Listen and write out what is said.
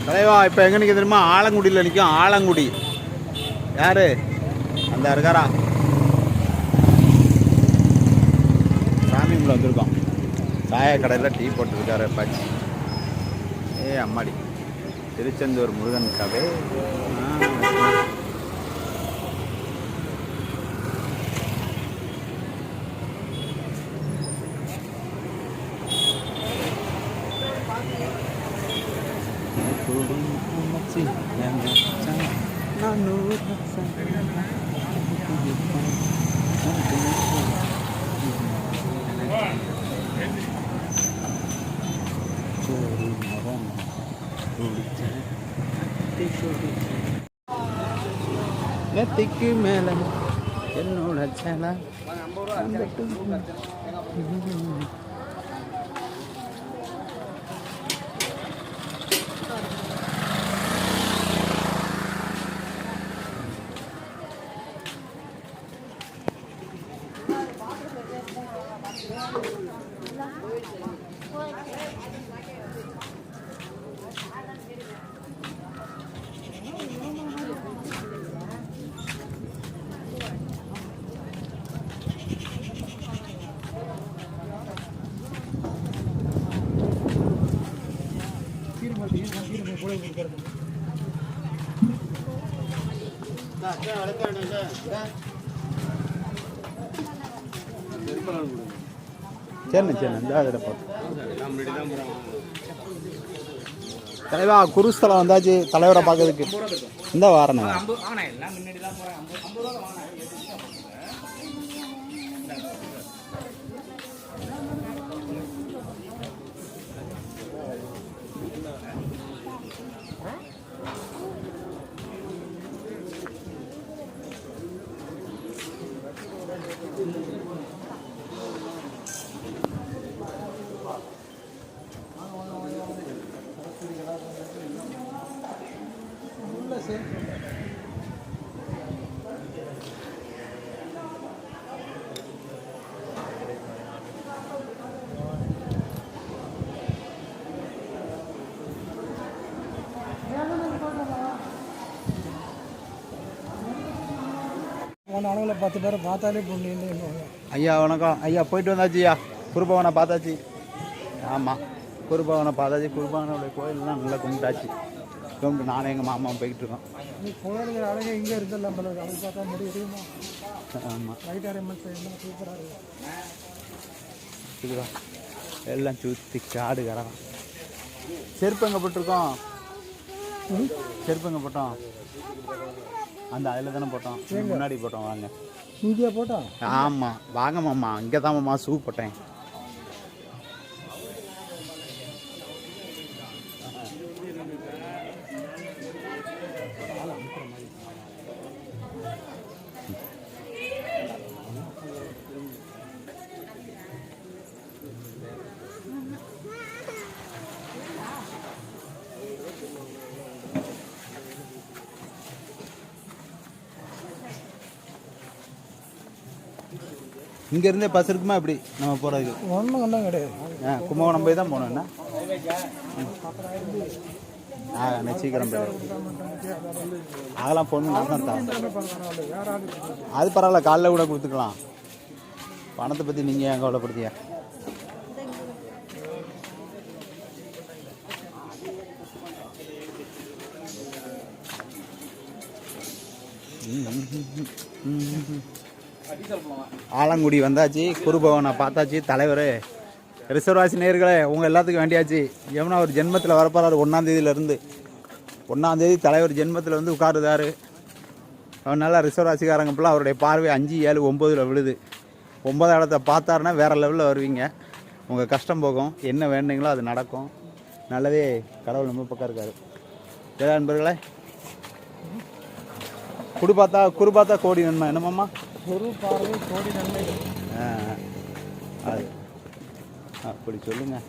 தலைவா இப்போ எங்கே நிற்க தெரியுமா? ஆலங்குடியில் நிற்கும். ஆலங்குடி யாரு அந்த இருக்காரா? சாமி கும்பிட வந்திருக்கோம். சாய கடையில் டீ போட்டுருக்காரு அப்பாச்சி. அம்மாடி திருச்செந்தூர் முருகன் கவே. நெத்திக்கு மேல என்னோட சேலை தலைவா குருஸ்தலம் வந்தாச்சு. தலைவரை பார்க்கறதுக்கு இந்த வாரம் அளவில் 10 பேரை பார்த்தாலே பொண்ணு. ஐயா வணக்கம். ஐயா போயிட்டு வந்தாச்சு. ஐயா குருபவனை பார்த்தாச்சு. ஆமாம் குருபவனை பார்த்தாச்சு. குருபவனுடைய கோயிலெலாம் நல்லா கும்பிட்டாச்சு. கும்பிட்டு நானும் எங்கள் மாமாவும் போய்கிட்டு இருக்கோம். நீ கோயிலுக்கு அழகாக இங்கே இருந்தெல்லாம் பல அதை பார்த்தா முடியுமா? ஆமாம் ரைட்டாக எல்லாம் சூப்பராக இருக்குதா? எல்லாம் சுற்றி காடு கரகம். செருப்பு எங்கே போட்டிருக்கோம்? செருப்பு எங்கே போட்டோம்? அந்த அதில் தானே போட்டோம். முன்னாடி போட்டோம். வாங்க இங்கேயா போட்டோம்? ஆமாம் வாங்க மாமா. இங்கே தான் மாமா ஷூ போட்டேன். இங்கேருந்தே பஸ் இருக்குமா? இப்படி நம்ம போகிறதுக்கு ஒன்றும் ஒன்றும் கிடையாது. கும்பகோணம் போய் தான் போகணும். என்ன சீக்கிரம் போய் அதெல்லாம் பொண்ணு தான். அது பரவாயில்ல, காலைல கூட கொடுத்துக்கலாம். பணத்தை பற்றி நீங்கள் ஏன் கவலைப்படுத்தியா? ஆலங்குடி வந்தாச்சு. குருபவனை பார்த்தாச்சு. தலைவர் ரிசர்வாசி நேயர்களே உங்கள் எல்லாத்துக்கும் வேண்டியாச்சு. எவனா ஒரு ஜென்மத்தில் வரப்போறாரு. 1ஆம் தேதியிலேருந்து 1ஆம் தேதி தலைவர் ஜென்மத்தில் வந்து உட்காருதாரு. அவனால் ரிசர்வாசிக்காரங்கப்பெல்லாம் அவருடைய பார்வை 5, 7, 9 விழுது. 9ஆம் இடத்தை பார்த்தாருன்னா வேறு லெவலில் வருவீங்க. உங்கள் கஷ்டம் போகும். என்ன வேணுங்களோ அது நடக்கும். நல்லதே கடவுள் நம்ம பக்கம் இருக்காரு. ஏதா நண்பர்களே குருபாத்தா கோடி நன்மை. என்னமாம்மா? குரு பார்வை கோடி நன்மை. அது அப்படி சொல்லுங்கள்.